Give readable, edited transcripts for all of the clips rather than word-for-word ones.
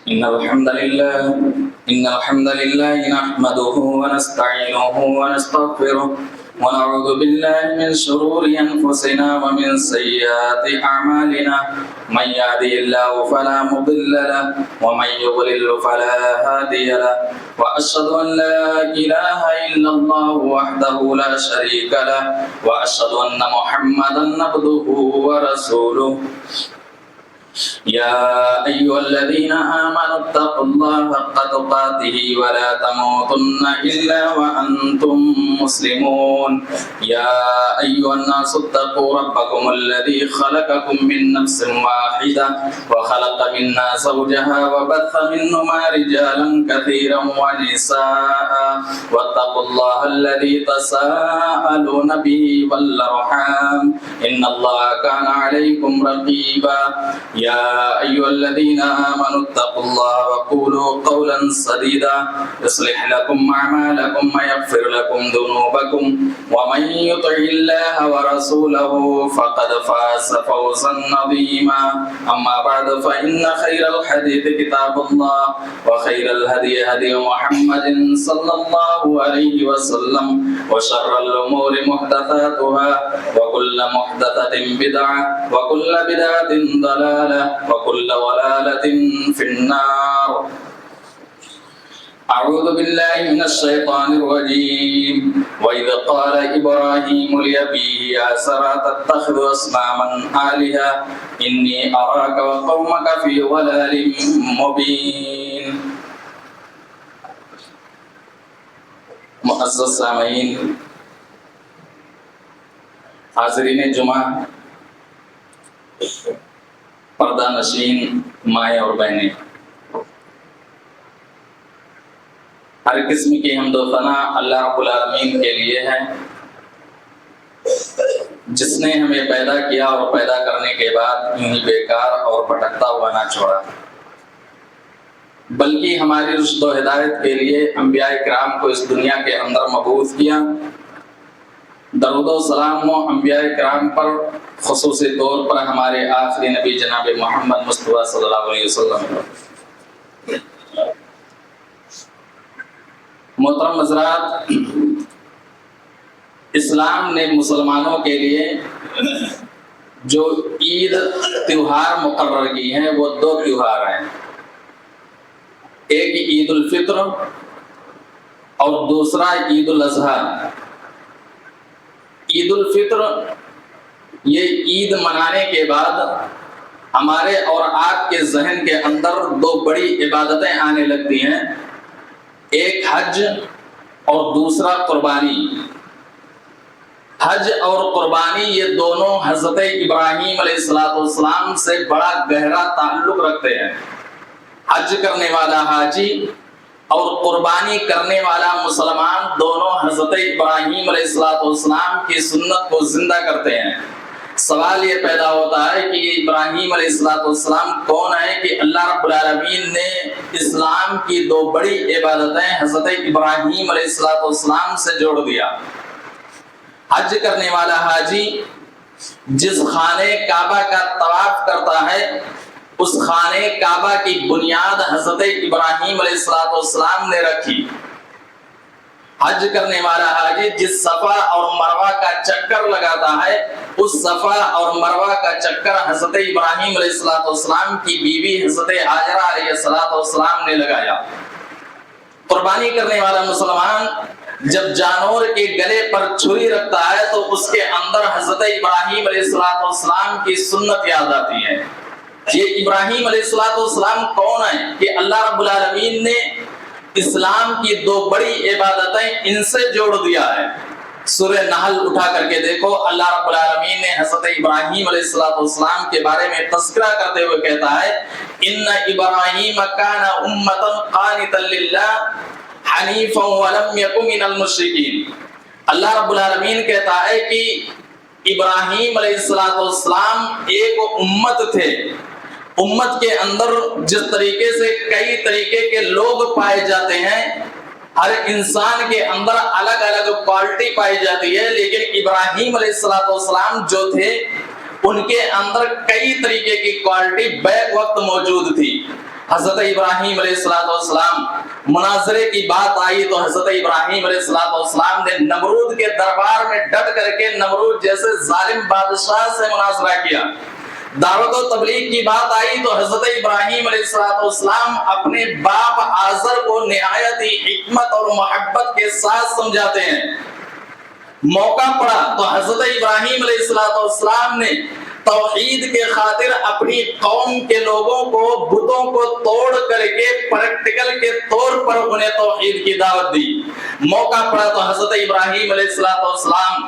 إن الحمد لله نحمده ونستعينه ونستغفره ونعوذ بالله من شرور أنفسنا ومن سيئات أعمالنا من يهده الله فلا مضل له ومن يضلل فلا هادي له وأشهد أن لا إله إلا الله وحده لا شريك له وأشهد أن محمدا عبده ورسوله يا أيها الذين آمنوا اتقوا الله حق تقاته ولا تموتن إلا وأنتم مسلمون يا أيها الناس اتقوا ربكم الذي خلقكم من نفس واحدة وخلق منها زوجها وبث منهما رجالا كثيرا ونساء واتقوا الله الذي تساءلون به والأرحام إن الله كان عليكم رقيبا يا أيها الذين آمنوا اتقوا الله وقولوا قولا سديدا يصلح لكم أعمالكم ويغفر لكم ذنوبكم ومن يطع الله ورسوله فقد فاز فوزا عظيما أما بعد فإن خير الحديث كتاب الله وخير الهدي هدي محمد صلى الله عليه وسلم وشر الأمور محدثاتها وكل محدثة بدعة وكل بدعة ضلالة وكل ضلالة في النار أعوذ بالله من الشيطان الرجيم وإذ قال إبراهيم لأبيه آزر أتتخذ أصناما آلهة إني أراك وقومك في ضلال مبين. معزز سامعین، حاضرین جمعہ، پردہ نشین مائیں اور بہنیں، ہر قسم کی حمد و ثنا اللہ رب العالمین کے لیے ہے، جس نے ہمیں پیدا کیا اور پیدا کرنے کے بعد یوں ہی بیکار اور بھٹکتا ہوا نہ چھوڑا، بلکہ ہماری رشد و ہدایت کے لیے انبیاء کرام کو اس دنیا کے اندر مبعوث کیا۔ درود و سلام و انبیاء کرام پر، خصوصی طور پر ہمارے آخری نبی جناب محمد مصطفیٰ صلی اللہ علیہ وسلم۔ محترم حضرات، اسلام نے مسلمانوں کے لیے جو عید تیوہار مقرر کی ہیں وہ دو تیوہار ہیں، ایک عید الفطر اور دوسرا عید الاضحیٰ۔ عید الفطر یہ عید منانے کے بعد ہمارے اور آپ کے ذہن کے اندر دو بڑی عبادتیں آنے لگتی ہیں، ایک حج اور دوسرا قربانی۔ حج اور قربانی یہ دونوں حضرت ابراہیم علیہ السلام سے بڑا گہرا تعلق رکھتے ہیں۔ حج کرنے والا حاجی اور قربانی کرنے والا مسلمان دونوں حضرت ابراہیم علیہ السلام کی سنت کو زندہ کرتے ہیں۔ سوال یہ پیدا ہوتا ہے کہ یہ ابراہیم علیہ السلام کون ہے کہ اللہ رب العالمین نے اسلام کی دو بڑی عبادتیں حضرت ابراہیم علیہ السلام سے جوڑ دیا۔ حج کرنے والا حاجی جس خانے کعبہ کا طواف کرتا ہے، اس خانے کعبہ کی بنیاد حضرت ابراہیم علیہ السلام نے رکھی۔ حج کرنے والا حاجی جس صفا اور مروہ کا چکر لگاتا ہے، اس صفا اور مروہ کا چکر حضرت ابراہیم علیہ السلام کی بیوی حضرت ہاجرہ علیہ السلام نے لگایا۔ قربانی کرنے والا مسلمان جب جانور کے گلے پر چھری رکھتا ہے تو اس کے اندر حضرت ابراہیم علیہ السلام کی سنت یاد آتی ہے۔ یہ ابراہیم علیہ السلام کون ہیں کہ اللہ رب العالمین نے اسلام کی دو بڑی عبادتیں ان سے جوڑ دیا ہے۔ سورہ نحل اٹھا کر کے دیکھو، اللہ رب العالمین نے حضرت ابراہیم علیہ السلام کے بارے میں تذکرہ کرتے ہوئے کہتا ہے، ان ابراہیم کان امۃ قانتا للہ حنیفا ولم یکن من المشرکین۔ اللہ رب العالمین کہتا ہے کہ ابراہیم علیہ السلام ایک امت تھے، امت کے اندر جس طریقے سے کئی طریقے کے لوگ پائے جاتے ہیں، ہر انسان کے اندر الگ الگ کوالٹی پائی جاتی ہے، لیکن ابراہیم علیہ السلام جو تھے ان کے اندر کئی طریقے کی کوالٹی بیک وقت موجود تھی۔ حضرت ابراہیم علیہ السلام مناظرے کی بات آئی تو حضرت ابراہیم علیہ السلام نے نمرود کے دربار میں ڈٹ کر کے نمرود جیسے ظالم بادشاہ سے مناظرہ کیا. دعوت و تبلیغ کی بات آئی تو حضرت ابراہیم علیہ السلام اپنے باپ آزر کو نہایت ہی حکمت اور محبت کے ساتھ سمجھاتے ہیں. موقع پڑا تو حضرت ابراہیم علیہ السلام نے توحید کے خاطر اپنی قوم کے لوگوں کو بتوں کو توڑ کر کے پریکٹیکل کے طور پر انہیں توحید کی دعوت دی. موقع پڑا تو حضرت ابراہیم علیہ السلام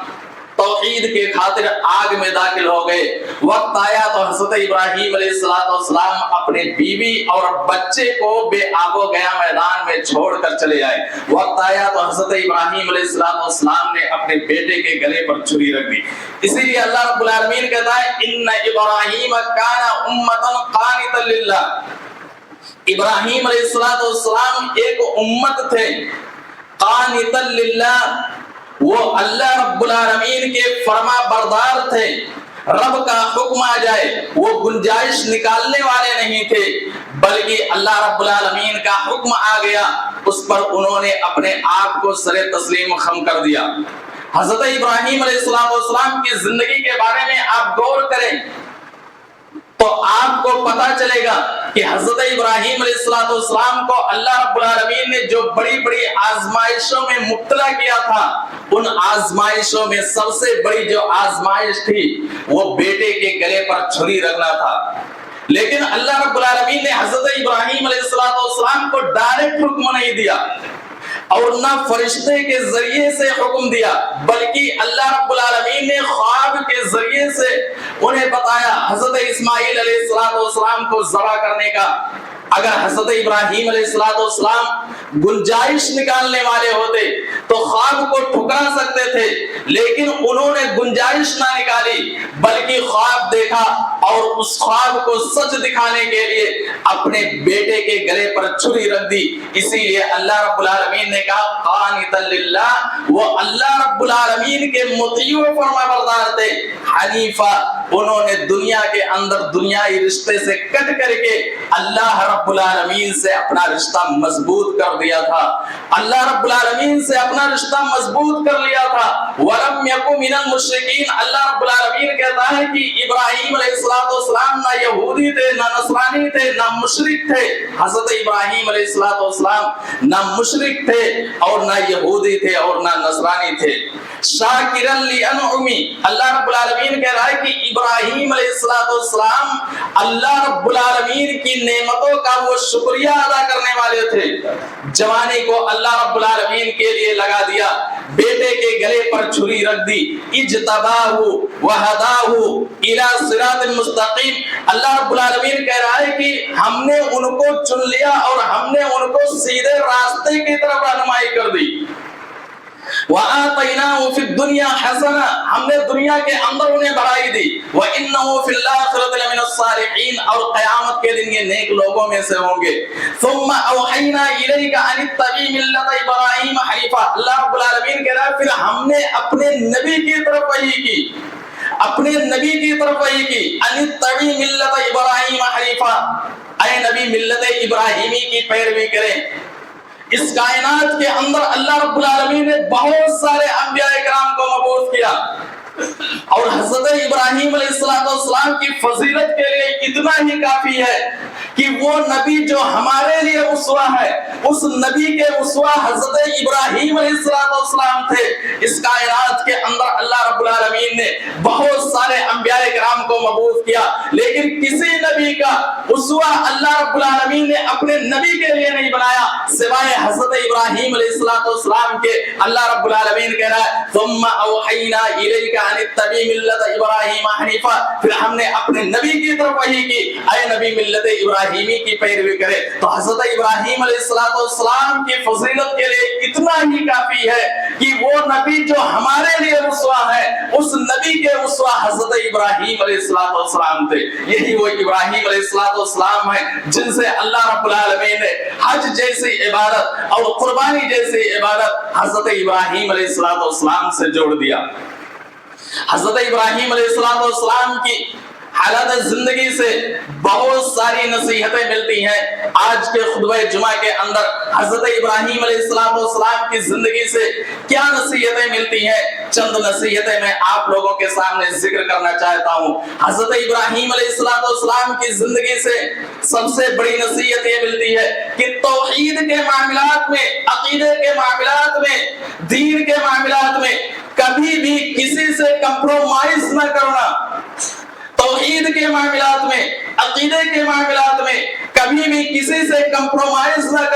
توحید کے خاطر آگ میں داخل ہو گئے. وقت آیا تو حضرت ابراہیم علیہ السلام اپنے بیوی اور بچے کو بے آب و گیا میدان میں چھوڑ کر چلے آئے. وقت آیا تو حضرت ابراہیم علیہ السلام نے اپنے بیٹے کے گلے پر چھری رکھ دی. اسی لیے اللہ رب العالمین کہتا ہے ان ابراہیم کان امۃ قانتا للہ. ابراہیم علیہ السلام ایک امت تھے قانتا للہ. وہ اللہ رب العالمین کے فرما بردار تھے. رب کا حکم آ جائے وہ گنجائش نکالنے والے نہیں تھے بلکہ اللہ رب العالمین کا حکم آ گیا اس پر انہوں نے اپنے آپ کو سر تسلیم خم کر دیا. حضرت ابراہیم علیہ السلام کی زندگی کے بارے میں آپ غور کریں تو آپ کو پتا چلے گا کہ حضرت ابراہیم علیہ السلام کو اللہ رب العالمین نے جو بڑی بڑی آزمائشوں میں مبتلا کیا تھا ان آزمائشوں میں سب سے بڑی جو آزمائش تھی وہ بیٹے کے گلے پر چھری رکھنا تھا. لیکن اللہ رب العالمین نے حضرت ابراہیم علیہ السلام کو ڈائریکٹ حکم نہیں دیا اور نہ فرشتے کے ذریعے سے حکم دیا بلکہ اللہ رب العالمین نے خواب کے ذریعے سے انہیں بتایا. حضرت اسماعیل علیہ السلام کو ذبح کرنے کا اگر حضرت ابراہیم علیہ السلام گنجائش نکالنے والے ہوتے تو خواب کو ٹھکرا سکتے تھے لیکن انہوں نے گنجائش نہ نکالی بلکہ خواب دیکھا اور اس خواب کو سچ دکھانے کے لیے اپنے بیٹے کے گلے پر چھری رکھ دی. اسی لیے اللہ رب العالمین نے کہا قانتا للہ. وہ اللہ رب العالمین کے مطیع و فرما بردار تھے. حنیفہ انہوں نے دنیا کے اندر دنیائی رشتے سے کٹ کر کے اللہ رب العالمین سے اپنا رشتہ مضبوط کر دیا تھا. اللہ رب العالمین سے اپنا رشتہ مضبوط کر لیا تھا. وَلَمْ يَكُنْ مِنَ الْمُشْرِكِينَ. اللہ رب العالمین کہتا ہے کہ ابراہیم علیہ السلام نہ یہودی تھے نہ نصرانی تھے نہ مشرک تھے. حضرت ابراہیم علیہ السلام نہ مشرک تھے اور نہ یہودی تھے اور نہ نصرانی تھے. شاکرا لِأَنْعُمِ. اللہ رب العالمین کہہ رہا ہے کہ ابراہیم علیہ السلام اللہ رب العالمین کی نعمتوں کا وہ شکریہ ادا کرنے والے تھے. جوانی کو اللہ رب العالمین کے لیے لگا دیا, بیٹے کے گلے پر چھری رکھ دی. اجتباہ وہداہ الی صراط مستقیم. اللہ رب العالمین کہہ رہا ہے کہ ہم نے ان کو چن لیا اور ہم نے ان کو سیدھے راستے کی طرف رہنمائی کر دی. وَآتَيْنَاهُ فِي الدُّنْيَا حَسَنَةً. ہم نے دنیا کے اندر انہیں بڑھائی دی. وَإِنَّهُ فِي الْآخِرَةِ لَمِنَ الصَّالِحِينَ. اور قیامت کے دن یہ نیک لوگوں میں سے ہوں گے. ثُمَّ أَوْحَيْنَا إِلَيْكَ أَنِ اتَّبِعْ مِلَّةَ إِبْرَاهِيمَ حَنِيفًا. اللہ رب العالمین کہہ رہا ہے پھر ہم نے اپنے نبی کی طرف وحی کی, اپنے نبی کی طرف وحی کی. أَنِ اتَّبِعْ مِلَّةَ إِبْرَاهِيمَ حَنِيفًا. اے نبی ملت ابراہیمی کی پیروی کریں. اس کائنات کے اندر اللہ رب العالمین نے بہت سارے انبیاء کرام کو مبعوث کیا اور حضرت ابراہیم علیہ السلام کی فضیلت کے لیے اتنا ہی کافی ہے کہ وہ نبی جو ہمارے لیے اسوہ ہے اس نبی کے اسوہ حضرت ابراہیم علیہ السلام تھے. اس کائنات کے اندر اللہ رب العالمین نے بہت سارے انبیاء کرام کو مبعوث کیا لیکن کسی نبی کا اسوہ اللہ رب العالمین نے اپنے نبی کے لیے نہیں بنایا سوائے حضرت ابراہیم علیہ السلام کے. اللہ رب العالمین کہہ رہا ہے ثم اوحینا الیک ان اتبع ملت ابراہیم حنیفا. پھر ہم نے اپنے نبی کی طرف وحی کی اے نبی ملت ابراہیمی کی پیروی کرے. تو حضرت ابراہیم علیہ السلام کی فضیلت کے لیے اتنا ہی کافی ہے کہ وہ نبی جو ہمارے لیے اسوہ ہے اس نبی کے اسوہ حضرت ابراہیم علیہ السلام تھے. یہی وہ ابراہیم علیہ السلام ہیں جن سے اللہ رب العالمین نے حج جیسی عبادت اور قربانی جیسی عبادت حضرت ابراہیم علیہ السلام سے جوڑ دیا. حضرت ابراہیم علیہ السلام کی حالات زندگی سے بہت ساری نصیحتیں ملتی ہیں۔ آج کے خطبہ جمعہ کے اندر حضرت ابراہیم علیہ السلام کی زندگی سے کیا نصیحتیں ملتی ہیں، چند نصیحتیں میں آپ لوگوں کے سامنے ذکر کرنا چاہتا ہوں۔ حضرت ابراہیم علیہ السلام کی زندگی سے سب سے بڑی نصیحت یہ ملتی ہے کہ توحید کے معاملات میں، عقیدے کے معاملات میں، دین کے معاملات میں کبھی بھی کسی سے کمپرومائز نہ کرنا۔ توحید کے معاملات میں، عقیدے کے معاملات میں کبھی بھی کسی سے کمپرومائز نہ کرنا۔